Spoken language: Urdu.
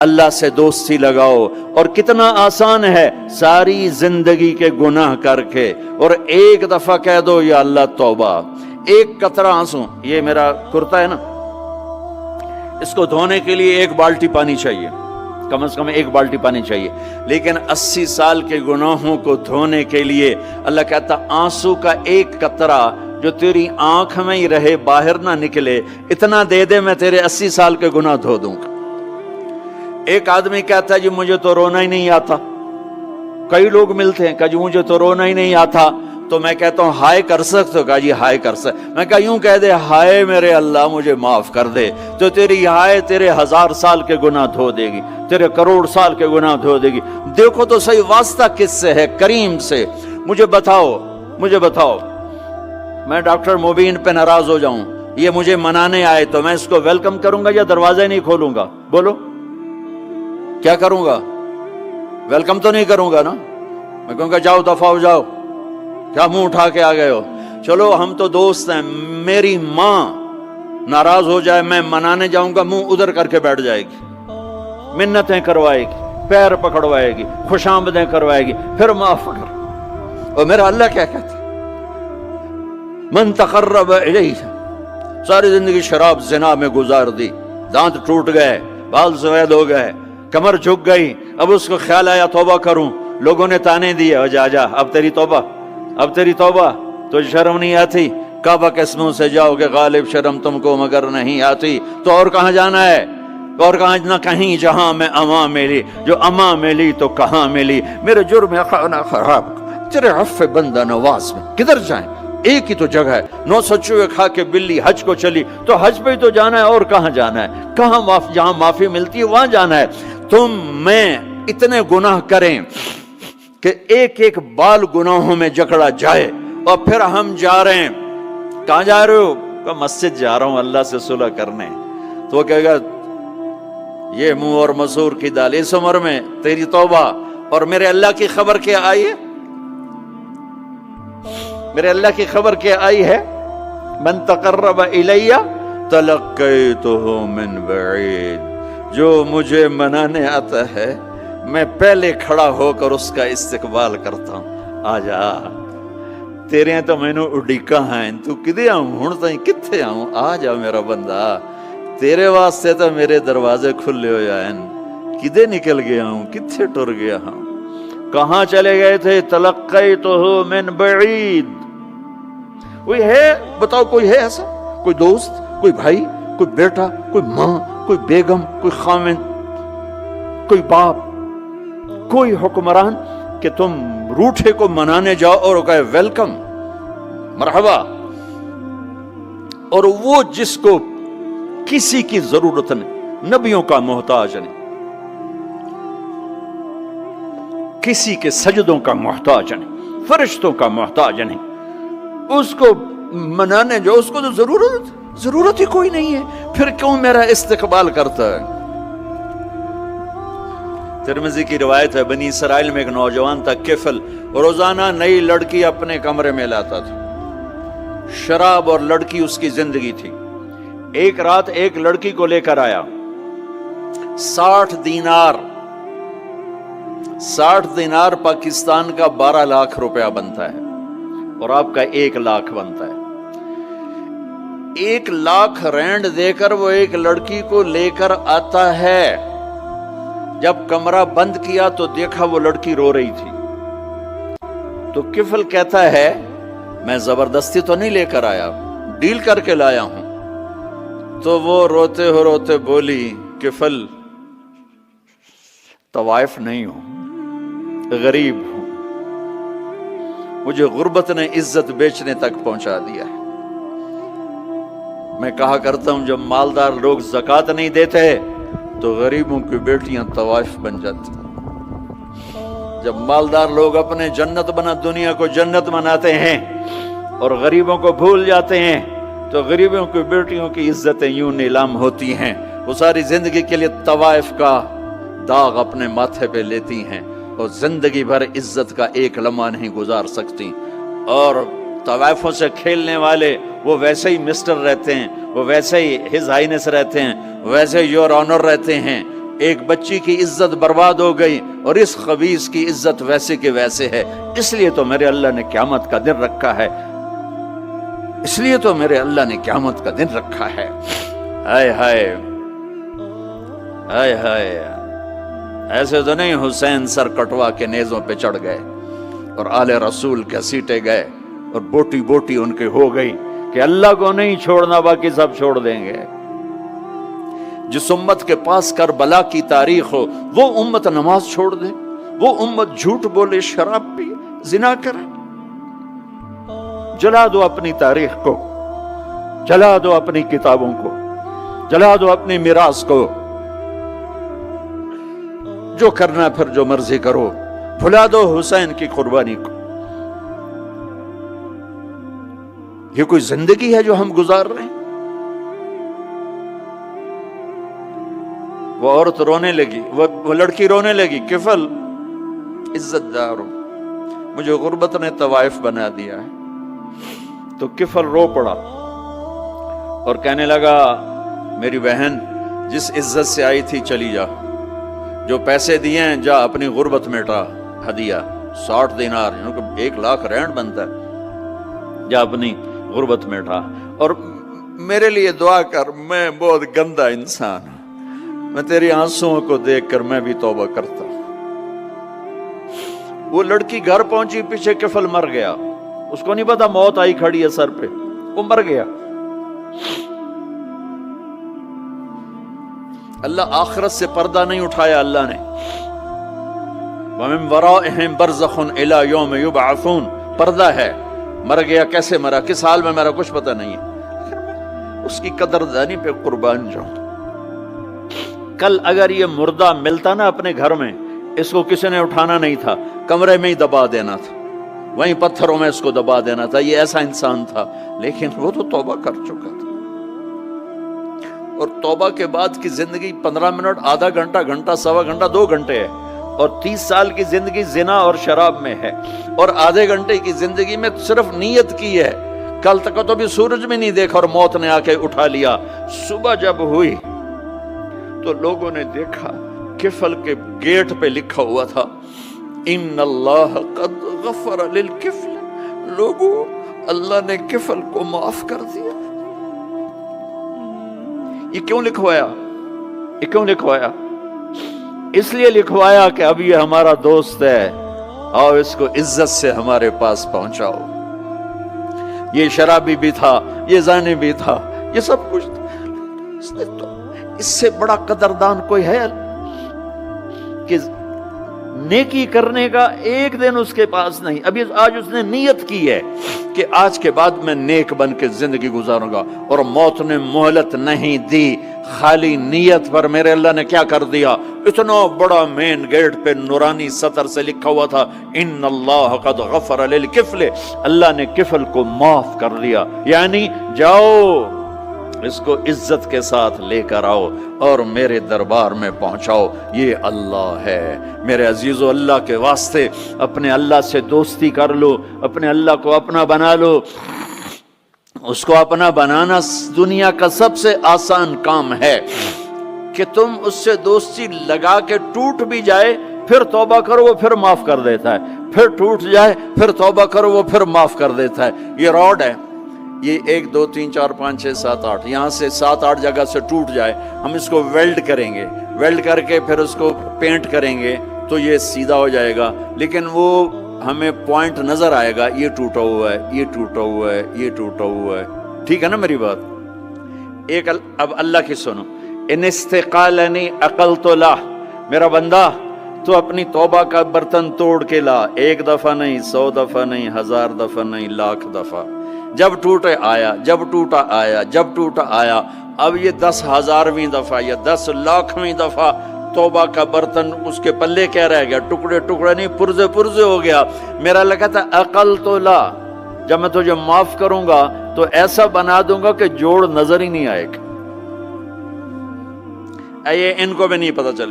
اللہ سے دوستی لگاؤ، اور کتنا آسان ہے ساری زندگی کے گناہ کر کے اور ایک دفعہ کہہ دو یا اللہ توبہ. ایک قطرہ آنسو، یہ میرا کرتا ہے نا، اس کو دھونے کے لیے ایک بالٹی پانی چاہیے، کم از کم ایک بالٹی پانی چاہیے، لیکن 80 سال کے گناہوں کو دھونے کے لیے اللہ کہتا آنسو کا ایک قطرہ جو تیری آنکھ میں ہی رہے، باہر نہ نکلے، اتنا دے دے میں تیرے 80 سال کے گناہ دھو دوں گا. ایک آدمی کہتا ہے جی مجھے تو رونا ہی نہیں آتا. کئی لوگ ملتے ہیں کہ جی مجھے تو رونا ہی نہیں آتا، تو میں کہتا ہوں ہائے کر سکتے ہو؟ کہا جی ہائے کر سکتے. میں کہا یوں کہہ دے ہائے میرے اللہ مجھے معاف کر دے، تو تیری ہائے تیرے 1000 سال کے گناہ دھو دے گی، تیرے کروڑ سال کے گناہ دھو دے گی. دیکھو تو صحیح واسطہ کس سے ہے؟ کریم سے. مجھے بتاؤ میں ڈاکٹر مبین پہ ناراض ہو جاؤں، یہ مجھے منانے آئے تو میں اس کو ویلکم کروں گا یا دروازہ نہیں کھولوں گا؟ بولو کیا کروں گا؟ ویلکم تو نہیں کروں گا نا، میں کہوں گا جاؤ دفعہ ہو جاؤ، کیا منہ اٹھا کے آ گئے ہو؟ چلو ہم تو دوست ہیں. میری ماں ناراض ہو جائے میں منانے جاؤں گا، منہ ادھر کر کے بیٹھ جائے گی، منتیں کروائے گی، پیر پکڑوائے گی، خوش آمدیں کروائے گی، پھر معاف کر. اور میرا اللہ کیا کہتا ہے؟ من تقرب الیہ، ساری زندگی شراب زنا میں گزار دی، دانت ٹوٹ گئے، بال سفید ہو گئے، کمر جھک گئی، اب اس کو خیال آیا توبہ کروں، لوگوں نے تانے دیے جا اب تیری توبہ تو شرم نہیں آتی؟ کعبہ کے اسموں سے جاؤ گے غالب شرم تم کو مگر نہیں آتی. تو اور کہاں جانا ہے؟ اور کہاں نہ کہیں جہاں میں اماں ملی، جو اماں ملی تو کہاں ملی. میرے جرم خانہ خراب تیرے عفو بندہ نواز میں کدھر جائیں؟ ایک ہی تو جگہ ہے، 900 چوہے کھا کے بلی حج کو چلی، تو حج پہ ہی تو جانا ہے، اور کہاں جانا ہے؟ کہاں جہاں معافی ملتی ہے وہاں جانا ہے. تم میں اتنے گناہ کریں کہ ایک ایک بال گناہوں میں جکڑا جائے، اور پھر ہم جا رہے ہیں. کہاں جا رہے ہو؟ کہ مسجد جا رہا ہوں اللہ سے صلح کرنے. تو وہ کہے گا یہ منہ اور مسور کی دال، اس عمر میں تیری توبہ. اور میرے اللہ کی خبر کیا آئی ہے؟ میرے اللہ کی خبر کیا آئی ہے؟ من تقرب الی تلقیتہ من بعید، جو مجھے منانے آتا ہے میں پہلے کھڑا ہو کر اس کا استقبال کرتا ہوں. آ جا تیرے تو مینو اڈیکا ہیں، تو کدے آؤں ہوں تائیں کتھے آؤں؟ آ جا میرا بندہ، تیرے واسطے تو میرے دروازے کھلے ہو جائیں، کدے نکل گیا ہوں، کتھے ٹر گیا ہوں، کہاں چلے گئے تھے؟ تلقیتہ من بعید. کوئی ہے بتاؤ، کوئی ہے ایسا؟ کوئی دوست، کوئی بھائی، کوئی بیٹا، کوئی ماں، کوئی بیگم، کوئی خاوند، کوئی باپ، کوئی حکمران کہ تم روٹھے کو منانے جاؤ اور کہے ویلکم مرحبا؟ اور وہ جس کو کسی کی ضرورت نہیں، نبیوں کا محتاج نہیں، کسی کے سجدوں کا محتاج نہیں، فرشتوں کا محتاج نہیں، اس کو منانے جو اس کو تو ضرورت ہی کوئی نہیں ہے، پھر کیوں میرا استقبال کرتا ہے؟ ترمذی کی روایت ہے، بنی اسرائیل میں ایک نوجوان تھا کفل، روزانہ نئی لڑکی اپنے کمرے میں لاتا تھا. شراب اور لڑکی اس کی زندگی تھی. ایک رات ایک لڑکی کو لے کر آیا، 60 دینار پاکستان کا 12 لاکھ روپیہ بنتا ہے، اور آپ کا 1 لاکھ بنتا ہے. 1 لاکھ رینڈ دے کر وہ ایک لڑکی کو لے کر آتا ہے. جب کمرہ بند کیا تو دیکھا وہ لڑکی رو رہی تھی. تو کفل کہتا ہے میں زبردستی تو نہیں لے کر آیا، ڈیل کر کے لایا ہوں. تو وہ روتے بولی کفل طوائف نہیں ہوں، غریب ہوں، مجھے غربت نے عزت بیچنے تک پہنچا دیا ہے. میں کہا کرتا ہوں جب مالدار لوگ زکوٰۃ نہیں دیتے تو غریبوں کی بیٹیاں طوائف بن جاتی. جب مالدار لوگ اپنے دنیا کو جنت بناتے ہیں اور غریبوں کو بھول جاتے ہیں تو غریبوں کی بیٹیوں کی عزتیں یوں نیلام ہوتی ہیں. وہ ساری زندگی کے لیے طوائف کا داغ اپنے ماتھے پہ لیتی ہیں اور زندگی بھر عزت کا ایک لمحہ نہیں گزار سکتی. اور طوائفوں سے کھیلنے والے وہ ویسے ہی مسٹر رہتے ہیں، وہ ویسے ہی ہز ہائنس رہتے ہیں، ویسے یور آنر رہتے ہیں. ایک بچی کی عزت برباد ہو گئی اور اس خبیث کی عزت ویسے کے ویسے ہے. اس لیے تو میرے اللہ نے قیامت کا دن رکھا ہے. اس لیے تو میرے اللہ نے قیامت کا دن رکھا ہے. ہائے ہائے ہائے ہائے. ایسے تو نہیں حسین سر کٹوا کے نیزوں پہ چڑھ گئے اور آل رسول کے سیٹے گئے اور بوٹی بوٹی ان کے ہو گئی کہ اللہ کو نہیں چھوڑنا باقی سب چھوڑ دیں گے. جس امت کے پاس کربلا کی تاریخ ہو وہ امت نماز چھوڑ دے, وہ امت جھوٹ بولے, شراب پی, زنا کرے. جلا دو اپنی تاریخ کو, جلا دو اپنی کتابوں کو, جلا دو اپنی میراث کو. جو کرنا پھر جو مرضی کرو, بھلا دو حسین کی قربانی کو. یہ کوئی زندگی ہے جو ہم گزار رہے ہیں؟ وہ عورت رونے لگی, وہ لڑکی رونے لگی, کفل عزت دار ہو, مجھے غربت نے طوائف بنا دیا ہے. تو کفل رو پڑا اور کہنے لگا میری بہن جس عزت سے آئی تھی چلی جا, جو پیسے دیے ہیں جا اپنی غربت میٹا. ہدیہ 60 دینار, 1 لاکھ رینڈ بنتا ہے, جا اپنی غربت میٹا. اور میرے لیے دعا کر, میں بہت گندا انسان ہوں, میں تیری آنسوؤں کو دیکھ کر میں بھی توبہ کرتا ہوں. وہ لڑکی گھر پہنچی, پیچھے کفل مر گیا. اس کو نہیں پتا موت آئی کھڑی ہے سر پہ, وہ مر گیا. اللہ آخرت سے پردہ نہیں اٹھایا اللہ نے. وَمِن وَرَائِهِمْ بَرْزَخٌ إِلَى يَوْمِ يُبْعَثُونَ. پردہ ہے, مر گیا, کیسے مرا, کس حال میں مرا, کچھ پتہ نہیں ہے. اس کی قدردانی پہ قربان جاؤں. کل اگر یہ مردہ ملتا نا اپنے گھر میں, اس کو کسی نے اٹھانا نہیں تھا, کمرے میں ہی دبا دینا تھا, وہیں پتھروں میں اس کو دبا دینا تھا. یہ ایسا انسان تھا, لیکن وہ تو توبہ کر چکا تھا. اور توبہ کے بعد کی زندگی 15 منٹ, آدھا گھنٹہ, گھنٹہ, سوا گھنٹہ, 2 گھنٹے ہے. اور 30 سال کی زندگی زنا اور شراب میں ہے, اور آدھے گھنٹے کی زندگی میں صرف نیت کی ہے. کل تک تو بھی سورج میں نہیں دیکھا اور موت نے آ کے اٹھا لیا. صبح جب ہوئی تو لوگوں نے دیکھا کفل کے گیٹ پہ لکھا ہوا تھا ان اللہ قد غفر للکفل. لوگوں, اللہ نے کفل کو معاف کر دیا. یہ کیوں لکھوایا؟ یہ کیوں لکھوایا؟ اس لیے لکھوایا کہ اب یہ ہمارا دوست ہے, آؤ اس کو عزت سے ہمارے پاس پہنچاؤ. یہ شرابی بھی تھا, یہ زانی بھی تھا, یہ سب کچھ تھا. اس سے بڑا قدردان کوئی ہے کہ نیکی کرنے کا ایک دن اس کے پاس نہیں. ابھی آج اس نے نیت کی ہے کہ آج کے بعد میں نیک بن کے زندگی گزاروں گا, اور موت نے مہلت نہیں دی. خالی نیت پر میرے اللہ نے کیا کر دیا, اتنا بڑا مین گیٹ پہ نورانی سطر سے لکھا ہوا تھا ان اللہ قد غفر للکفل. اللہ نے کفل کو معاف کر دیا. یعنی جاؤ اس کو عزت کے ساتھ لے کر آؤ اور میرے دربار میں پہنچاؤ. یہ اللہ ہے. میرے عزیزو, اللہ کے واسطے اپنے اللہ سے دوستی کر لو, اپنے اللہ کو اپنا بنا لو. اس کو اپنا بنانا دنیا کا سب سے آسان کام ہے کہ تم اس سے دوستی لگا کے ٹوٹ بھی جائے, پھر توبہ کرو وہ پھر معاف کر دیتا ہے, پھر ٹوٹ جائے پھر توبہ کرو وہ پھر معاف کر دیتا ہے. یہ راڈ ہے, یہ 1 2 3 4 5 6 7 8 یہاں سے 7 8 جگہ سے ٹوٹ جائے, ہم اس کو ویلڈ کریں گے, ویلڈ کر کے پھر اس کو پینٹ کریں گے تو یہ سیدھا ہو جائے گا. لیکن وہ ہمیں پوائنٹ نظر آئے گا, یہ ٹوٹا ہوا ہے, یہ ٹوٹا ہوا ہے, یہ ٹوٹا ہوا ہے. ٹھیک ہے نا میری بات؟ ایک اب اللہ کی سنو. ان استقالنی عقلت له. میرا بندہ تو اپنی توبہ کا برتن توڑ کے لا, 1 دفعہ نہیں, 100 دفعہ نہیں, 1000 دفعہ نہیں, 1,00,000 دفعہ. جب ٹوٹے آیا, جب ٹوٹا آیا, جب ٹوٹا آیا. اب یہ 10,000ویں دفعہ یا 10,00,000ویں دفعہ توبہ کا برتن اس کے پلے کیا رہ گیا, ٹکڑے ٹکڑے نہیں, پرزے پرزے ہو گیا. میرا لگا تھا عقل تو لا, جب میں تجھے معاف کروں گا تو ایسا بنا دوں گا کہ جوڑ نظر ہی نہیں آئے گا. یہ ان کو بھی نہیں پتا چل